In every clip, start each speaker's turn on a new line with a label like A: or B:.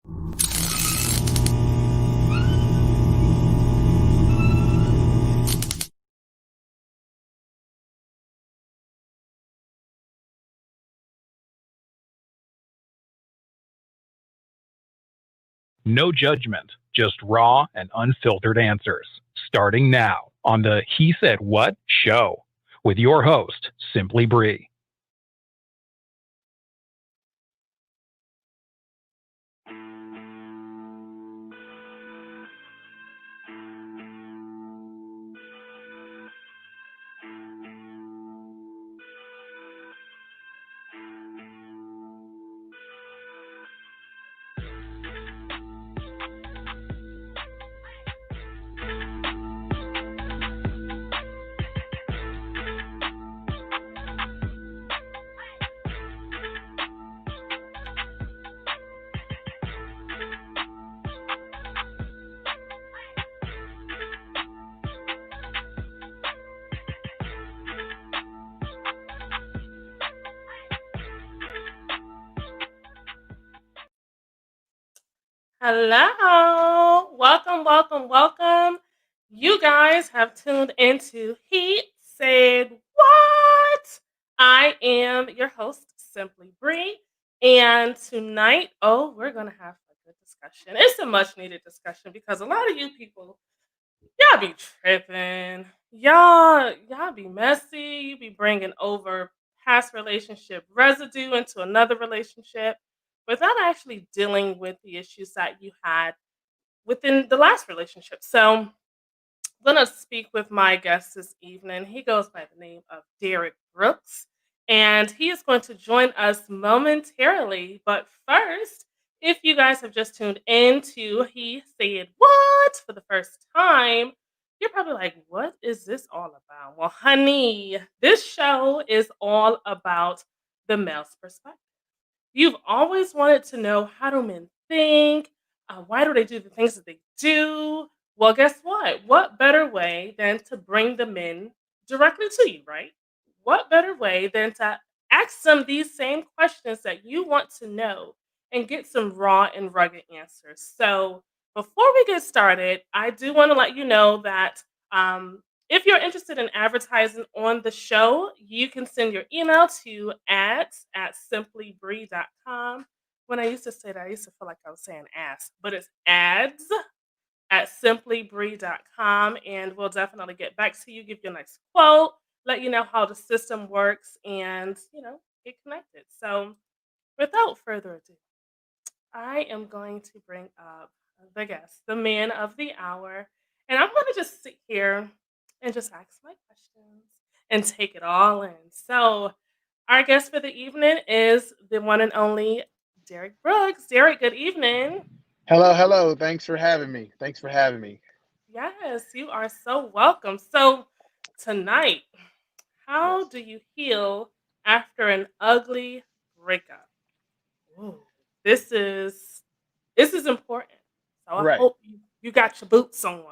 A: No judgment, just raw and unfiltered answers. Starting now on the He Said What show with your host, Simply Bree.
B: Hello. Welcome. You guys have tuned into He Said What? I am your host, Simply Bree. And tonight, we're going to have a good discussion. It's a much needed discussion because a lot of you people, y'all be tripping. Y'all be messy. You be bringing over past relationship residue into another relationship without actually dealing with the issues that you had within the last relationship. So I'm gonna speak with my guest this evening. He goes by the name of Derek Brooks, and he is going to join us momentarily. But first, if you guys have just tuned in to He Said What for the first time, you're probably like, what is this all about? Well, honey, this show is all about the male's perspective. You've always wanted to know, how do men think? Why do they do the things that they do? Well, guess what? What better way than to bring the men directly to you, right? What better way than to ask them these same questions that you want to know and get some raw and rugged answers? So, before we get started, I do want to let you know that if you're interested in advertising on the show, you can send your email to ads@simplybree.com. When I used to say that, I used to feel like I was saying ass, but it's ads@simplybree.com, and we'll definitely get back to you, give you a nice quote, let you know how the system works, and get connected. So, without further ado, I am going to bring up the guest, the man of the hour, and I'm going to just sit here and just ask my questions and take it all in. So, our guest for the evening is the one and only Derek Brooks. Derek, good evening.
C: Hello. Thanks for having me.
B: Yes, you are so welcome. So, tonight, how
C: Yes.
B: do you heal after an ugly breakup? Ooh, this is this is important. So I
C: Right.
B: hope you got your boots on.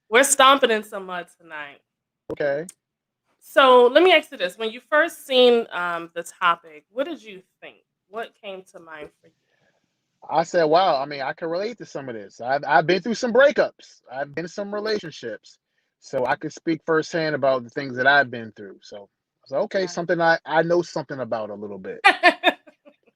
B: We're stomping in some mud tonight.
C: Okay.
B: So let me ask you this: when you first seen the topic, what did you think? What came to mind for you?
C: I said, wow. I mean, I can relate to some of this. I've been through some breakups. I've been in some relationships, so I could speak firsthand about the things that I've been through. So, okay,
B: Right.
C: something I know something about a little bit.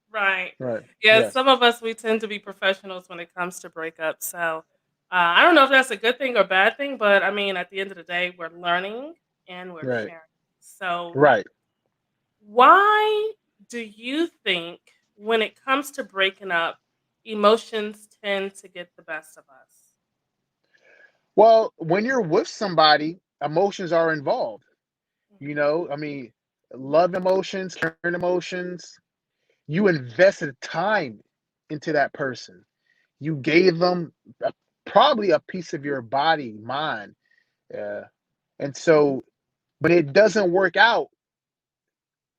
B: Right.
C: Right.
B: Yeah,
C: Yes.
B: some of us we tend to be professionals when it comes to breakups. So I don't know if that's a good thing or bad thing, but I mean, at the end of the day, we're learning and we're
C: Right.
B: sharing. So
C: Right.
B: why do you think when it comes to breaking up, emotions tend to get the best of us?
C: Well, when you're with somebody, emotions are involved. I mean, love emotions, caring emotions. You invested time into that person. You gave them probably a piece of your body, mind. Uh, and so when it doesn't work out,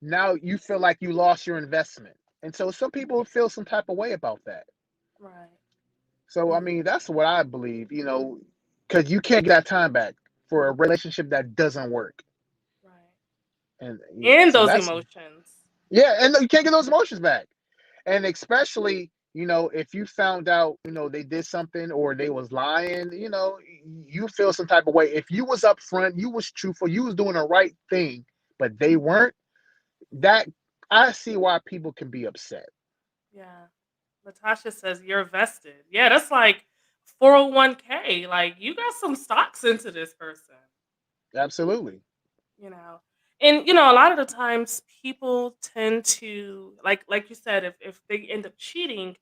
C: now you feel like you lost your investment. And so some people feel some type of way about that.
B: Right.
C: So, I
B: Mm,
C: mean, that's what I believe, because you can't get that time back for a relationship that doesn't work.
B: right.
C: And yeah,
B: And
C: so
B: those
C: that's,
B: emotions.
C: yeah, and you can't get those emotions back. And especially, if you found out, they did something or they was lying, you feel some type of way. If you was upfront, you was truthful, you was doing the right thing, but they weren't, that I see why people can be upset.
B: Yeah. Latasha says you're vested. Yeah, that's like 401k. Like you got some stocks into this person,
C: Absolutely.
B: you know. And a lot of the times people tend to like you said, if they end up cheating,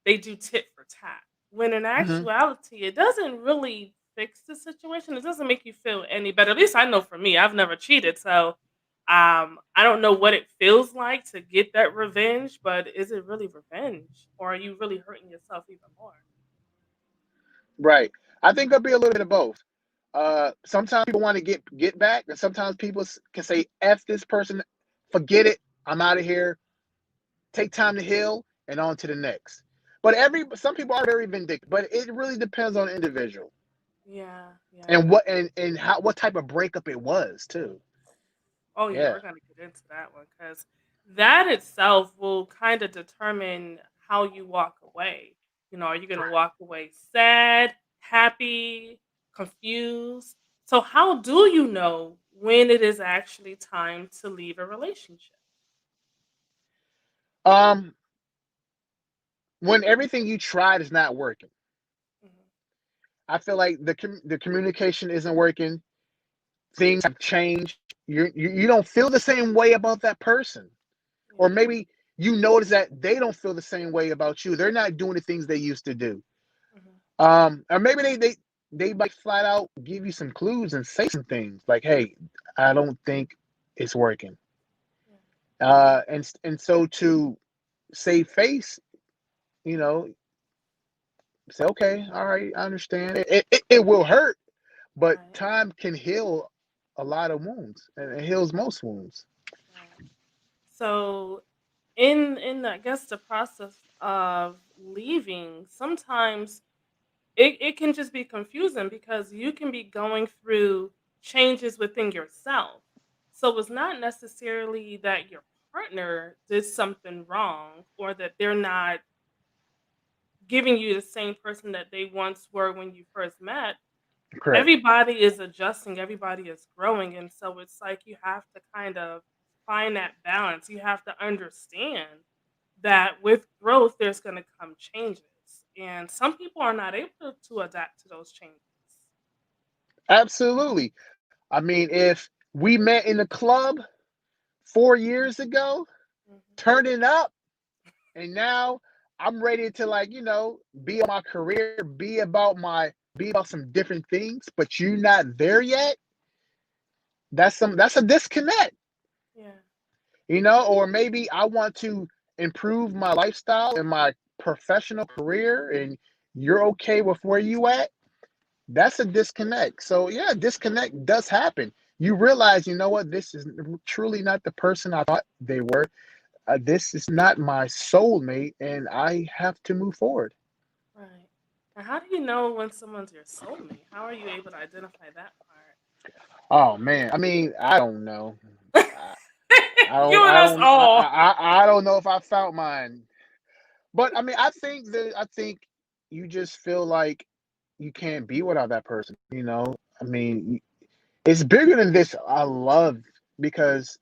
B: they do tit for tat. When in
C: Hmm.
B: actuality, it doesn't really fix the situation. It doesn't make you feel any better. At least I know for me, I've never cheated, so I don't know what it feels like to get that revenge. But is it really revenge, or are you really hurting yourself even more?
C: Right. I think there'll be a little bit of both. Sometimes people want to get back, and sometimes people can say, "F this person, forget it, I'm out of here." Take time to heal, and on to the next. But some people are very vindictive, but it really depends on the individual
B: Yeah, yeah.
C: and what type of breakup it was too.
B: Oh yeah,
C: Yeah,
B: we're gonna get into that one because that itself will kind of determine how you walk away. Are you gonna walk away sad, happy, confused? So how do you know when it is actually time to leave a relationship?
C: um, when everything you tried is not working,
B: Mhm.
C: I feel like the communication isn't working. Things have changed. You don't feel the same way about that person, or
B: Yeah.
C: maybe you notice that they don't feel the same way about you. They're not doing the things they used to do.
B: Mhm.
C: Or maybe they might flat out give you some clues and say some things like, "Hey, I don't think it's working."
B: Yeah.
C: And so to save face, you know, say, "Okay, all right, I understand." It will hurt, but
B: Right.
C: time can heal a lot of wounds, and it heals most wounds.
B: Right. So in I guess the process of leaving, sometimes it can just be confusing because you can be going through changes within yourself. So it's not necessarily that your partner did something wrong or that they're not giving you the same person that they once were when you first met.
C: Correct.
B: Everybody is adjusting, everybody is growing. And so it's like you have to kind of find that balance. You have to understand that with growth, there's going to come changes. And some people are not able to adapt to those changes.
C: Absolutely. I mean, if we met in the club 4 years ago,
B: Mhm.
C: turning up, and now I'm ready to, like, be on my career, be about some different things, but you're not there yet. That's a disconnect,
B: Yeah.
C: or maybe I want to improve my lifestyle and my professional career, and you're okay with where you at. That's a disconnect. So yeah, disconnect does happen. You realize, what, this is truly not the person I thought they were. This is not my soulmate, and I have to move forward.
B: Right. And how do you know when someone's your soulmate? How are you able to identify that
C: Oh man, I mean, I don't know. I, I don't,
B: you and
C: I
B: us
C: don't,
B: all.
C: I don't know if I found mine. But I mean, I think you just feel like you can't be without that person. I mean, it's bigger than this. I love, because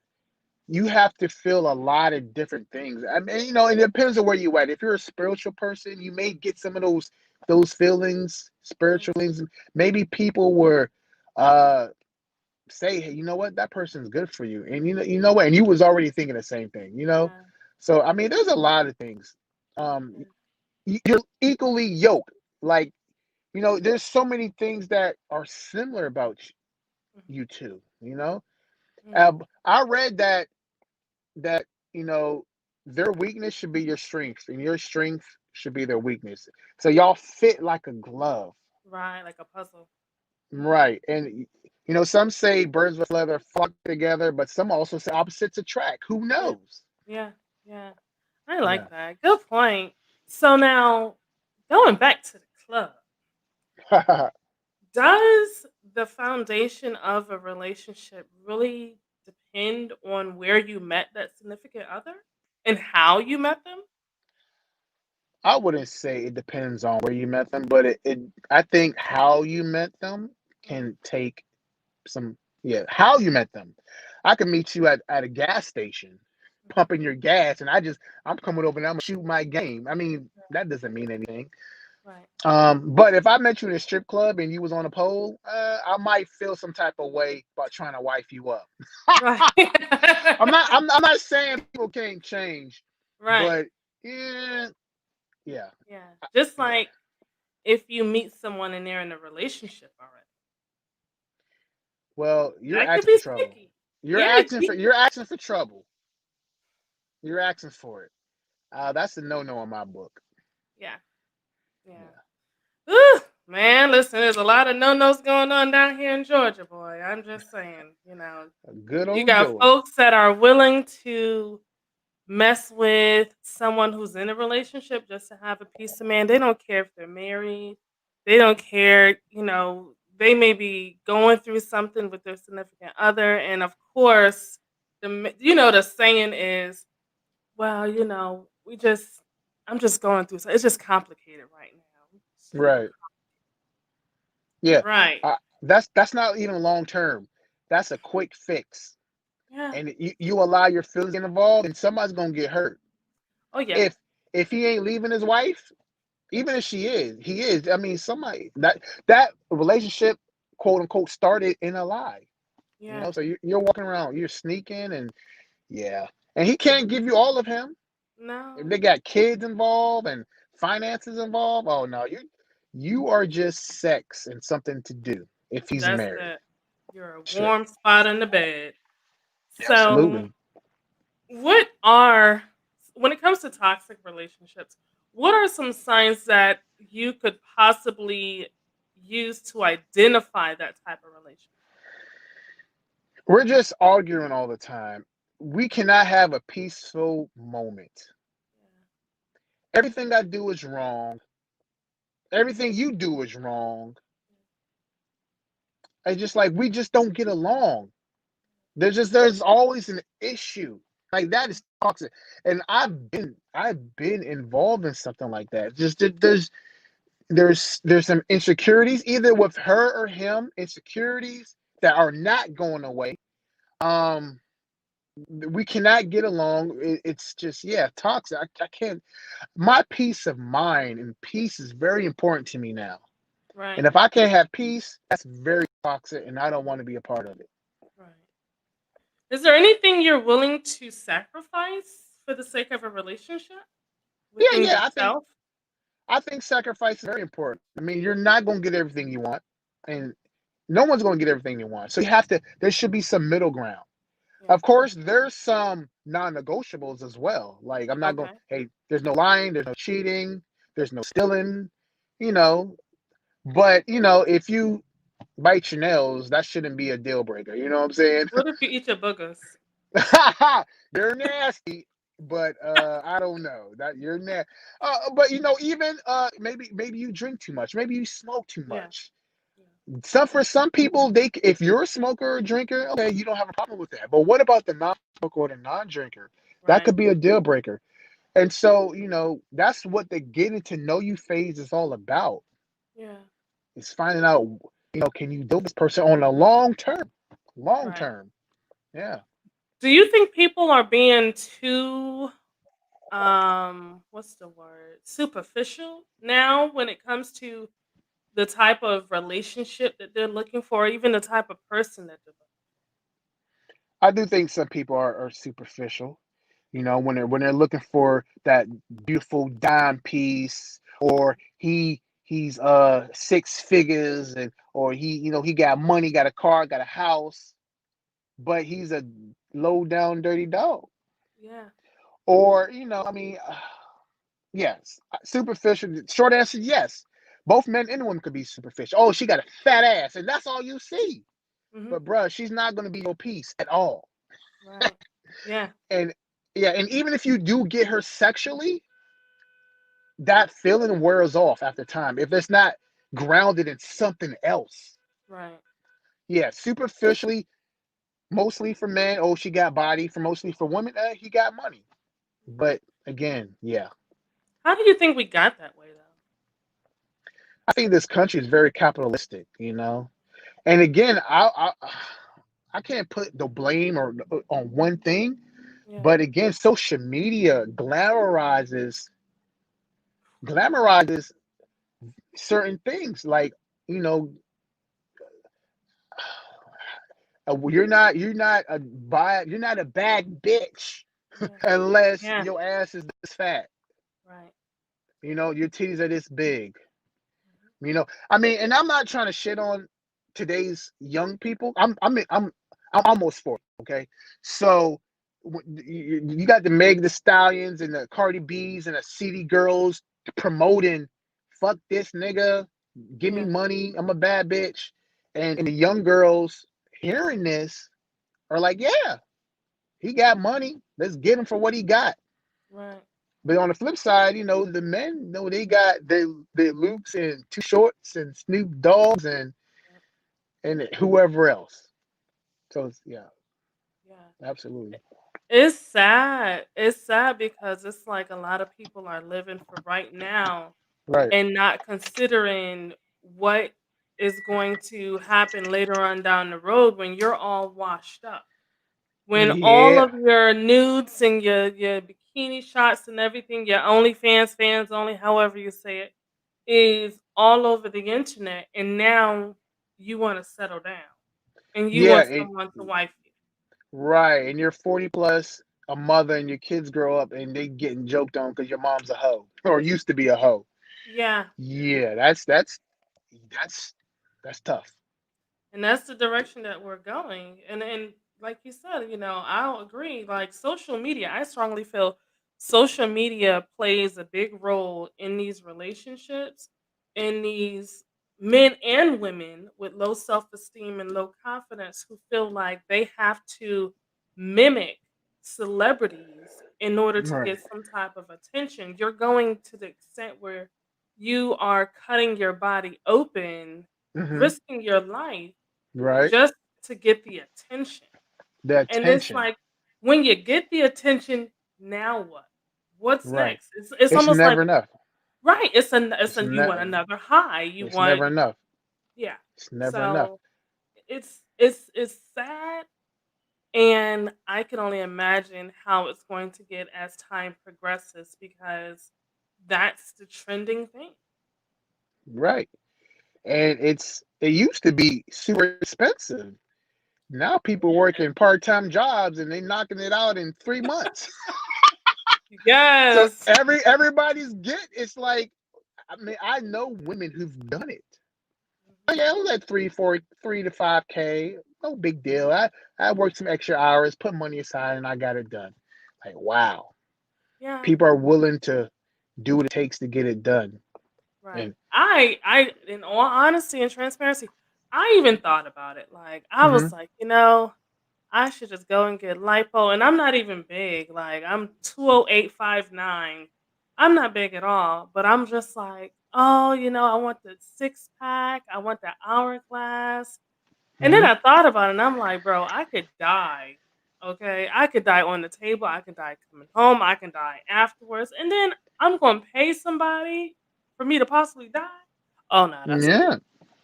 C: you have to feel a lot of different things. I mean, it depends on where you at. If you're a spiritual person, you may get some of those feelings,
B: Mhm.
C: spiritual things. Maybe people were uh say, "Hey, you know what? That person's good for you." And you know what? And you was already thinking the same thing.
B: Yeah.
C: So I mean, there's a lot of things. Um
B: Yeah.
C: you're equally yoked. Like, there's so many things that are similar about
B: Mhm.
C: you two.
B: Mhm.
C: I read that their weakness should be your strength, and your strength should be their weakness. So y'all fit like a glove.
B: Right, like a puzzle.
C: Right. And some say birds with leather flock together, but some also say opposites attract. Who
B: Yeah.
C: knows?
B: Yeah. Yeah. I
C: Yeah.
B: like that. Good point. So now going back to the club, does the foundation of a relationship really depend on where you met that significant other and how you met them?
C: I wouldn't say it depends on where you met them, but I think how you met them
B: Mhm.
C: can take some, yeah, how you met them. I could meet you at a gas station, pumping your gas, and I'm coming over and I'm gonna shoot my game. I mean, that doesn't mean anything.
B: Right.
C: But if I met you in a strip club and you was on a pole, I might feel some type of way about trying to wife you up.
B: Right.
C: I'm not saying people can't change,
B: Right.
C: but yeah, yeah,
B: Yeah. Just
C: yeah.
B: like if you meet someone and they're in a relationship already,
C: Well, you're
B: that could
C: asking
B: be
C: for trouble.
B: sticky. Yeah.
C: You're asking for trouble. You're asking for it. That's a no-no in my book.
B: Yeah. Yeah.
C: Yeah.
B: Whew, man, listen, there's a lot of no-nos going on down here in Georgia, boy. I'm just saying,
C: A good
B: you
C: old
B: got
C: Georgia.
B: folks that are willing to mess with someone who's in a relationship just to have a piece of man. They don't care if they're married. They don't care, they may be going through something with their significant other. And of course, the saying is, well, I'm just going through, so it's just complicated right now. It's a little
C: Right. Yeah.
B: right.
C: That's not even long term. That's a quick fix.
B: Yeah.
C: And you allow your feelings to get involved, and somebody's gonna get hurt.
B: Oh yeah.
C: If he ain't leaving his wife, even if he is. I mean, somebody that relationship, quote unquote, started in a lie.
B: Yeah.
C: So you're walking around, you're sneaking, and yeah, and he can't give you all of him. If
B: No.
C: they got kids involved and finances involved, oh no, you are just sex and something to do if he's
B: That's
C: married.
B: it. You're a
C: Sure,
B: warm spot in the bed. So
C: absolutely.
B: what are when it comes to toxic relationships, what are some signs that you could possibly use to identify that type of relationship?
C: We're just arguing all the time. We cannot have a peaceful moment. Everything I do is wrong. Everything you do is wrong. It's just like we just don't get along. There's always an issue. Like that is toxic. And I've been involved in something like that. Just there's some insecurities either with her or him, insecurities that are not going away. Um we cannot get along. It's just, yeah, toxic. I can't. My peace of mind and peace is very important to me now. And
B: Right.
C: if I can't have peace, that's very toxic, and I don't want to be a part of it.
B: Right. Is there anything you're willing to sacrifice for the sake of a relationship
C: Yeah,
B: within
C: yeah.
B: yourself?
C: I think sacrifice is very important. I mean, you're not going to get everything you want, and no one's going to get everything you want. So you have to. There should be some middle ground.
B: Yeah.
C: Of course, there's some non-negotiables as well. Like I'm not going.
B: Okay.
C: Hey, there's no lying. There's no cheating. There's no stealing. You know. But if you bite your nails, that shouldn't be a deal breaker. You know what I'm saying?
B: What if you eat your boogers?
C: They're nasty, but I don't know that you're nasty. But even maybe you drink too much, maybe you smoke too
B: Yeah.
C: much.
B: Yeah.
C: For some people, if you're a smoker or drinker, okay, you don't have a problem with that. But what about the non-smoker or the non-drinker? That
B: Right.
C: could be a deal breaker. And so that's what the getting to know you phase is all about.
B: Yeah.
C: Is finding out, can you deal with this person on a long term? Long
B: Right.
C: term. Yeah.
B: Do you think people are being too what's the word? Superficial now when it comes to the type of relationship that they're looking for, even the type of person that they're
C: I do think some people are superficial, when they're looking for that beautiful dime piece, or he's six figures, and or he got money, got a car, got a house, but he's a low down dirty dog.
B: looking for. Yeah.
C: Or I mean, yes, superficial. Short answer, yes. Both men and women could be superficial. Oh, she got a fat ass, and that's all you see.
B: Hmm.
C: But bruh, she's not gonna be your piece at all.
B: Right. Yeah.
C: And yeah, and even if you do get her sexually, that feeling wears off after time if it's not grounded in something else.
B: Right.
C: Yeah, superficially, mostly for men. Oh, she got body. For mostly for women, he got money. But again, yeah.
B: How do you think we got that way, though?
C: I think this country is very capitalistic, And again, I can't put the blame or on one thing,
B: Yeah,
C: but again, social media glamorizes certain things. Like, you know, you're not a bad bitch
B: yeah,
C: unless
B: yeah.
C: your ass is this fat.
B: Right.
C: Your titties are this big.
B: Mhm.
C: I mean, and I'm not trying to shit on today's young people. I'm almost 40. Okay, so you got the Meg the Stallions and the Cardi B's and the City Girls promoting "fuck this nigga, give me
B: Yeah.
C: money, I'm a bad bitch," and the young girls hearing this are like, "Yeah, he got money. Let's get him for what he got."
B: Right.
C: But on the flip side, the men, they got their Lukes and Too Shorts and Snoop Dogs
B: Yeah.
C: and whoever else. So yeah,
B: Yeah.
C: absolutely.
B: It's sad. It's sad because it's like a lot of people are living for right now
C: Right.
B: and not considering what is going to happen later on down the road when you're all washed up. When all
C: Yeah.
B: of your nudes and your bikini shots and everything, your OnlyFans, fans only, however you say it, is all over the internet, and now you want to settle down and you
C: Yeah.
B: want someone to wife you.
C: Right. And you're 40 plus, a mother, and your kids grow up and they getting joked on because your mom's a hoe or used to be a hoe.
B: Yeah,
C: Yeah. That's that's tough.
B: and that's the direction that we're going. And like you said, I'll agree. Like social media, I strongly feel social media plays a big role in these relationships, in these men and women with low self-esteem and low confidence who feel like they have to mimic celebrities in order to
C: Right.
B: get some type of attention. You're going to the extent where you are cutting your body open,
C: Mm-hmm.
B: risking your life
C: Right.
B: just to get the attention.
C: The
B: And it's
C: attention.
B: like when you get the attention, now what? What's
C: Right.
B: next? It's
C: It's
B: almost like
C: never enough.
B: right. It's
C: It's
B: a you want
C: never.
B: another high. You
C: It's
B: want
C: never enough.
B: yeah.
C: It's never enough.
B: So it's sad, and I can only imagine how it's going to get as time progresses because that's the trending thing.
C: Right. And it used to be super expensive. Now people
B: Yeah.
C: working part-time jobs and they knocking it out in 3 months. So
B: Yes.
C: everybody's it's like, I mean, I know women who've done it. Oh
B: Mhm.
C: yeah, it was like 3 to 5K, no big deal. I worked some extra hours, put money aside, and I got it done. Like, wow,
B: Yeah.
C: people are willing to do what it takes to get it done.
B: Right.
C: And
B: In all honesty and transparency, I even thought about it. Like, I
C: hmm
B: was like, I should just go and get lipo. And I'm not even big. Like, I'm 20859. I'm not big at all. But I'm just like, oh, I want the six pack. I want the hourglass. And then
C: hmm
B: I thought about it and I'm like, bro, I could die. Okay. I could die on the table. I could die coming home. I can die afterwards. And then I'm going to pay somebody for me to possibly die. Oh, no, that's stupid.
C: yeah,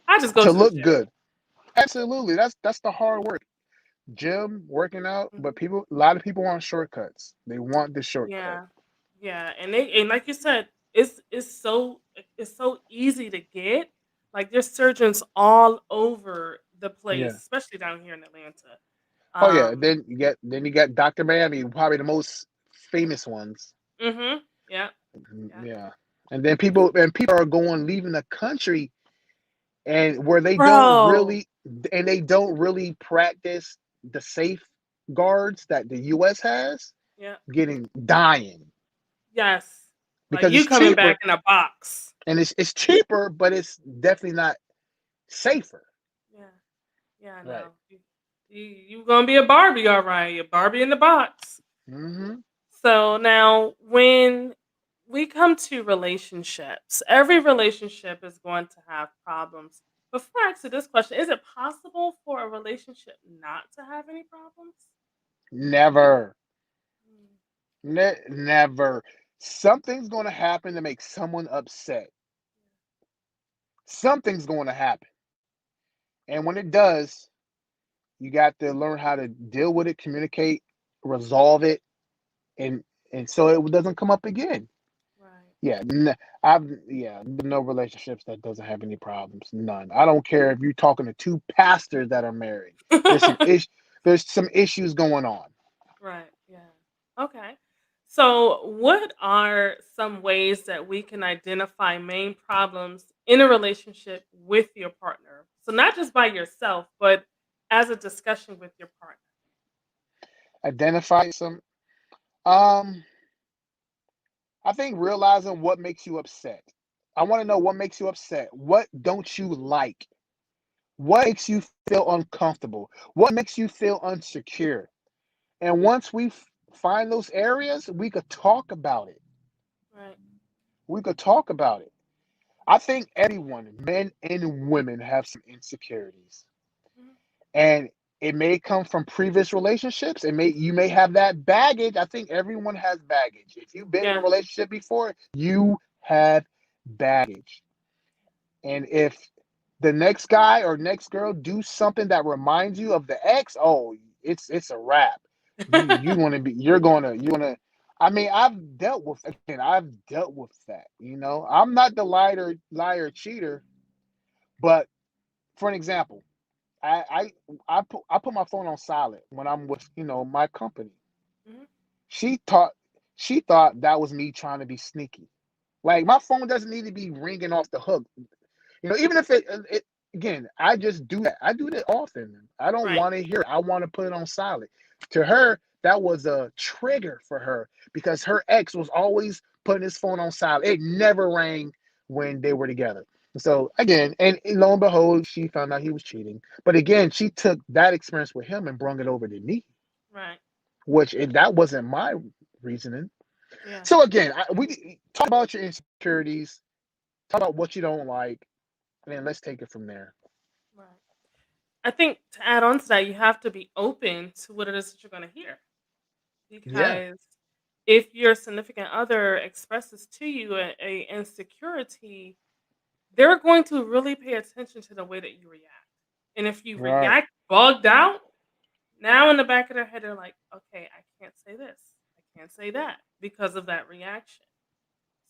B: I just go
C: to
B: to the
C: look
B: gym.
C: good. Absolutely, that's the hard work. Gym, working out, but
B: Mhm.
C: a lot of people want shortcuts. They want the shortcut.
B: Yeah. Yeah. And like you said, it's so easy to get. Like there's surgeons all over the place,
C: Yeah.
B: especially down here in Atlanta.
C: Oh yeah.
B: Um,
C: Then you got Dr. Miami, probably the most famous ones.
B: yeah. Yeah.
C: Yeah. And then people are going leaving the country and where
B: Bro.
C: they don't really practice the safeguards that the US has,
B: Yeah.
C: dying
B: Yes. Like
C: because
B: you
C: it's
B: coming back
C: cheaper
B: in a box.
C: and it's cheaper, but it's definitely not safer.
B: Yeah. Yeah,
C: Right.
B: no. You gonna be a Barbie, all right. A Barbie in the box.
C: Mm-hmm.
B: So now when we come to relationships, every relationship is going to have problems. Before I ask you this question, is it possible for a relationship not to have any problems?
C: Never.
B: Mm.
C: Never. Something's going to happen to make someone upset. Something's going to happen. And when it does, you got to learn how to deal with it, communicate, resolve it, and so it doesn't come up again.
B: Right.
C: Yeah, no relationships that doesn't have any problems. None. I don't care if you're talking to two pastors that are married. There's some there's some issues going on.
B: Right. Yeah. Okay. So, what are some ways that we can identify main problems in a relationship with your partner? So, not just by yourself, but as a discussion with your partner.
C: Identify some. Um, I think realizing what makes you upset. I want to know what makes you upset. What don't you like? What makes you feel uncomfortable? What makes you feel insecure? And once we find those areas, we could talk about it.
B: Right.
C: We could talk about it. I think everyone, men and women, have some insecurities,
B: Mhm.
C: and it may come from previous relationships. You may have that baggage. I think everyone has baggage. If you've been in a
B: Yeah.
C: relationship before, you have baggage. And if the next guy or next girl do something that reminds you of the ex, oh, it's a wrap. You want to be you're gonna. I mean, I've dealt with that. I'm not the liar cheater, but for an example, I put my phone on silent when I'm with my company.
B: Mhm.
C: She thought she thought that was me trying to be sneaky. Like my phone doesn't need to be ringing off the hook. Even if it again, I just do that. I do that often. I don't
B: Right.
C: want to hear it. I want to put it on silent. To her, that was a trigger for her because her ex was always putting his phone on silent. It never rang when they were together. So again, and lo and behold, she found out he was cheating. But again, she took that experience with him and brought it over to me,
B: Right.
C: which that wasn't my reasoning.
B: Yeah.
C: So again, we talk about your insecurities, talk about what you don't like, and then let's take it from there.
B: Right. I think to add on to that, you have to be open to what it is that you're going to hear.
C: Yeah,
B: Because if your significant other expresses to you a insecurity, they're going to really pay attention to the way that you react. And if you
C: right.
B: react bugged out, now in the back of their head, they're like, okay, I can't say this. I can't say that because of that reaction.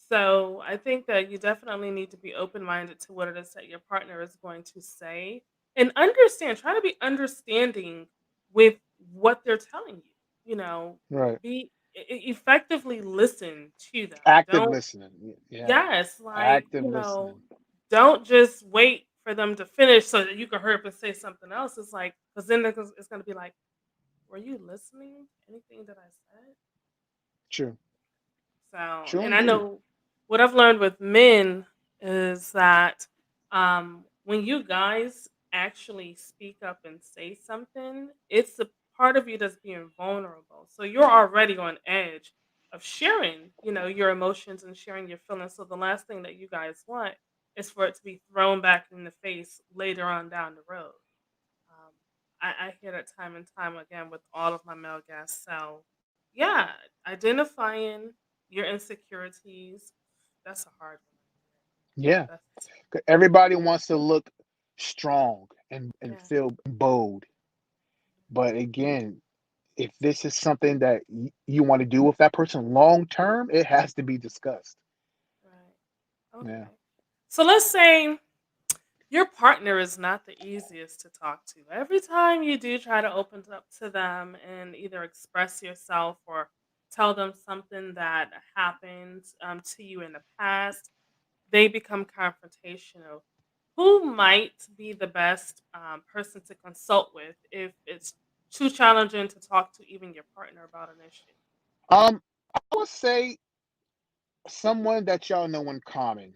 B: So I think that you definitely need to be open minded to what it is that your partner is going to say and understand, try to be understanding with what they're telling you. You know,
C: Right.
B: effectively listen to them.
C: Active
B: Don't,
C: listening. Yeah.
B: yes, like,
C: Active listening.
B: don't just wait for them to finish so that you can hurry up and say something else. It's like, because then it's going to be like, were you listening to anything that I said?
C: True.
B: So,
C: True
B: and I
C: indeed.
B: know what I've learned with men is that when you guys actually speak up and say something, it's a part of you that's being vulnerable. So you're already on edge of sharing, your emotions and sharing your feelings. So the last thing that you guys want is for it to be thrown back in the face later on down the road. Um, I hear that time and time again with all of my male guests. So, yeah, identifying your insecurities, that's a hard
C: Yeah.
B: one. That's,
C: 'Cause everybody wants to look strong and
B: yeah.
C: feel bold. But again, if this is something that you want to do with that person long term, it has to be discussed.
B: Right.
C: Yeah.
B: Okay. So let's say your partner is not the easiest to talk to. Every time you do try to open up to them and either express yourself or tell them something that happened to you in the past, they become confrontational. Who might be the best person to consult with if it's too challenging to talk to even your partner about an issue?
C: I would say someone that y'all know in common.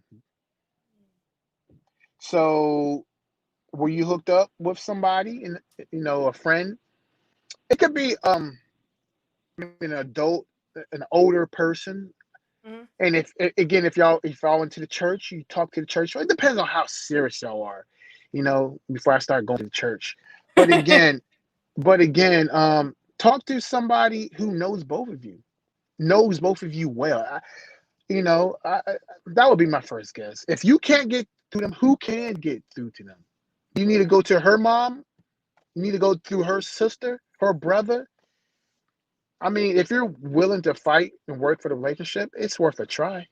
C: So were you hooked up with somebody and a friend? It could be maybe an adult, an older person.
B: Hmm.
C: And again, if y'all went to the church, you talk to the church. It depends on how serious y'all are, before I start going to church. But again, talk to somebody who knows both of you. knows both of you well. That would be my first guess. If you can't get to them, who can get through to them? You need to go to her mom. You need to go through her sister, her brother. I mean, if you're willing to fight and work for the relationship, it's worth a try.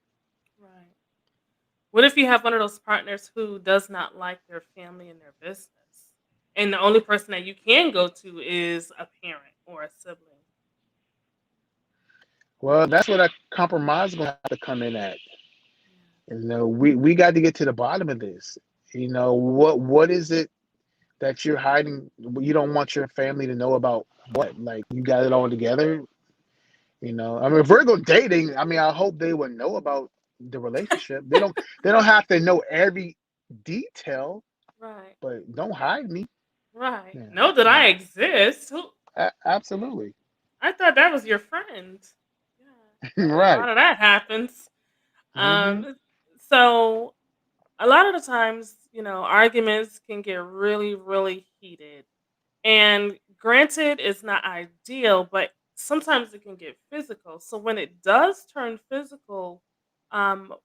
B: Right. What if you have one of those partners who does not like their family and their business? And the only person that you can go to is a parent or a sibling.
C: Well, that's where that compromise is gonna have to come in at. We got to get to the bottom of this. What is it that you're hiding? You don't want your family to know about what? Like you got it all together. I mean, if we're going dating, I mean, I hope they would know about the relationship. They don't have to know every detail,
B: Right.
C: but don't hide me.
B: Right.
C: Yeah,
B: Know that I
C: yeah,
B: exist.
C: absolutely.
B: I thought that was your friend. Yeah. A
C: Right.
B: lot of that happens.
C: Hmm.
B: Um, so a lot of the times, arguments can get really, really heated. And granted, it's not ideal, but sometimes it can get physical. So when it does turn physical,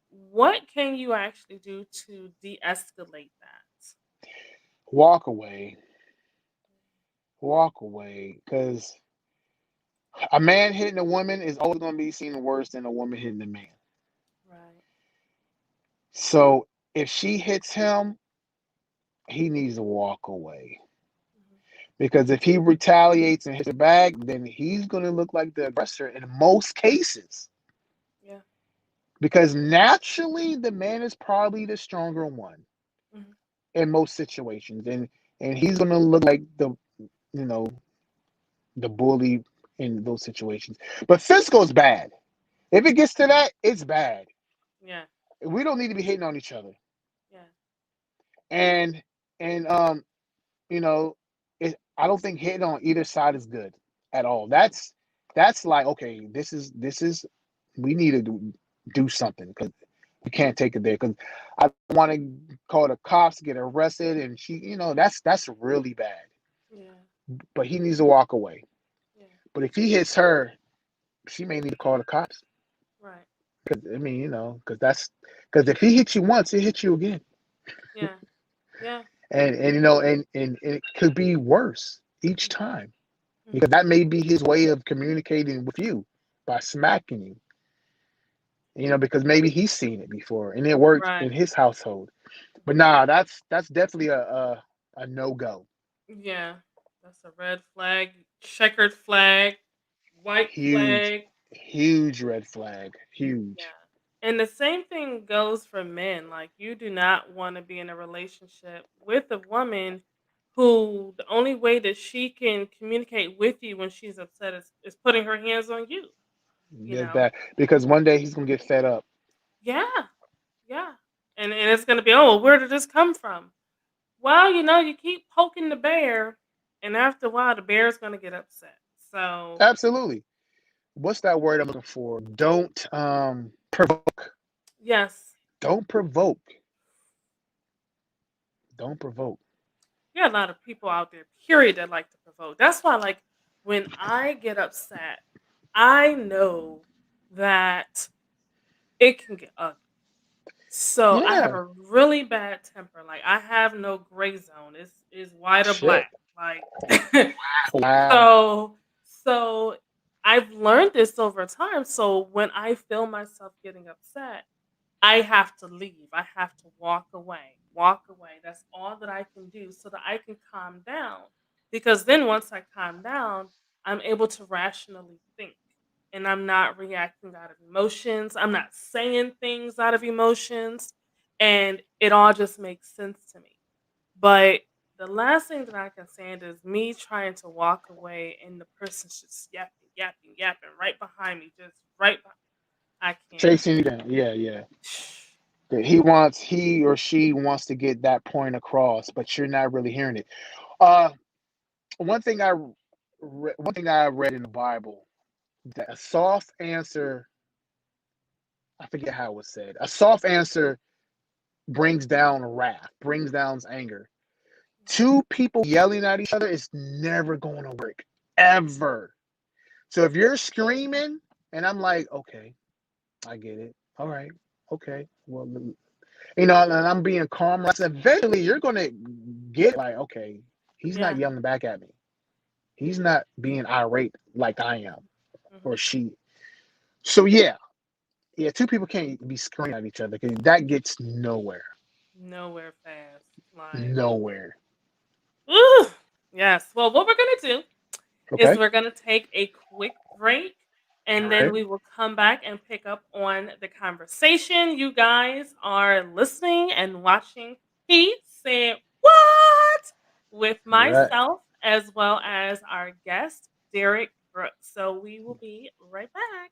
B: what can you actually do to de-escalate that?
C: Walk away. Walk away. Because a man hitting a woman is always going to be seen worse than a woman hitting a man.
B: Right.
C: So if she hits him, he needs to walk away.
B: Mhm.
C: Because if he retaliates and hits her back, then he's going to look like the aggressor in most cases.
B: Yeah.
C: Because naturally, the man is probably the stronger one
B: Mhm.
C: in most situations, and he's going to look like you know the bully in those situations. But physical is bad. If it gets to that, it's bad.
B: Yeah.
C: We don't need to be hitting on each other.
B: Yeah.
C: And and you know, I don't think hitting on either side is good at all. That's like, okay, this is we need to do something because we can't take it there because I want to call the cops, get arrested, and that's really bad.
B: Yeah.
C: But he needs to walk away.
B: Yeah.
C: But if he hits her, she may need to call the cops.
B: Right.
C: Because I mean, because if he hits you once, he hits you again,
B: Yeah. Yeah.
C: and it could be worse each time because
B: Mhm.
C: that may be his way of communicating with you by smacking you. Because maybe he's seen it before and it worked
B: Right.
C: in his household. But nah, that's definitely a no go.
B: Yeah. That's a red flag, checkered flag, white
C: Huge,
B: flag.
C: huge red flag.
B: Yeah.
C: Huge.
B: And the same thing goes for men. Like, you do not want to be in a relationship with a woman who the only way that she can communicate with you when she's upset is putting her hands on you, you
C: Just
B: know?
C: that because one day he's gonna get fed up.
B: Yeah. Yeah. And it's going to be, oh, well, where did this come from? Well, you keep poking the bear, and after a while, the bear's going to get upset. So,
C: Absolutely. What's that word I'm looking for? Don't provoke.
B: yes,
C: Don't provoke. Don't provoke.
B: there are a lot of people out there, period, that like to provoke. That's why, like, when I get upset, I know that it can get ugly. So I have
C: Yeah.
B: a really bad temper. Like, I have no gray zone. It's white or
C: Shit.
B: black. Like,
C: Wow.
B: so I've learned this over time. So when I feel myself getting upset, I have to leave. I have to walk away. Walk away. That's all that I can do so that I can calm down. Because then once I calm down, I'm able to rationally think. And I'm not reacting out of emotions. I'm not saying things out of emotions. And it all just makes sense to me. But the last thing that I can stand is me trying to walk away and the person's just yapping, yapping, yapping right behind me, just right behind. I can't.
C: Chasing you down. Yeah, yeah. That he or she wants to get that point across, but you're not really hearing it. Uh, one thing I read in the Bible that a soft answer, I forget how it was said. A soft answer brings down wrath, brings down anger. Two people yelling at each other is never going to work ever. So if you're screaming And I'm like, okay, I get it. All right, okay. Well, and I'm being calm. I said, eventually, you're gonna get like, okay, he's not
B: Yeah.
C: yelling back at me. He's not being irate like I am
B: Hmm.
C: or she. So yeah, two people can't be screaming at each other because that gets nowhere.
B: Nowhere fast. Like,
C: Nowhere.
B: ooh. Yes. Well, what we're gonna do is
C: Okay.
B: we're going to take a quick break
C: All
B: and then
C: right.
B: we will come back and pick up on the conversation. You guys are listening and watching He Said What with
C: All right.
B: myself as well as our guest, Derek Brooks. So we will be right back.